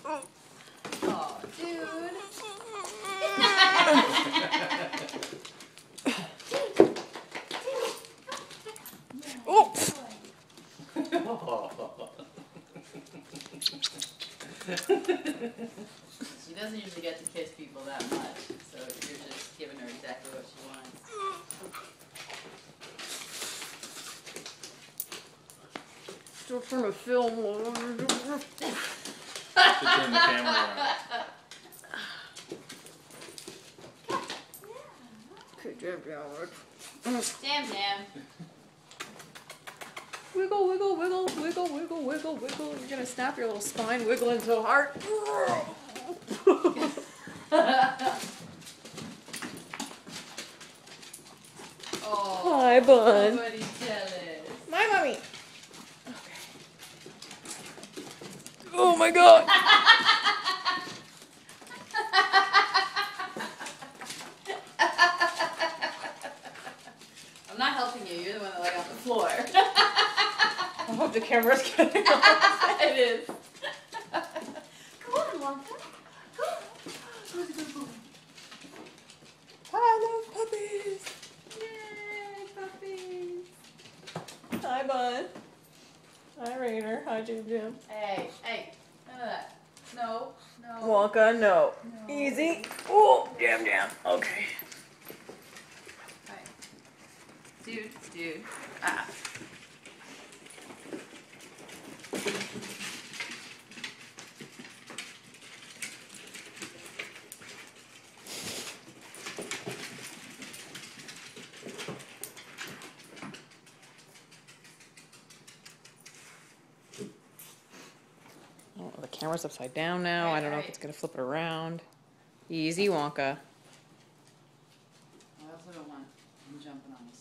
Oh, dude. Oh. She doesn't usually get to kiss people that much, so you're just giving her exactly what she wants. Still trying to film. To turn the camera around. Okay, jam jam. Jam Jam. Wiggle, wiggle, wiggle, wiggle, wiggle, wiggle, wiggle. You're gonna snap your little spine wiggling so hard. Oh, Hi, bun. somebody's jealous. My mommy. Okay. Oh my god. I'm not helping you. You're the one that lay on the floor. I hope the camera's getting on. It is. Come on, Wonka. Come on. Who's a good boy? I love puppies. Yay, puppies. Hi, bun. Hi, Raider. Hi, Jim Jim. Hey, hey, none of that. No, no. Wonka, no. No. Easy. Oh, jam jam. Okay. Right. Dude. Ah. Oh, the camera's upside down now. I don't know if Right. it's gonna flip it around. Easy, Wonka. I also don't want him jumping on the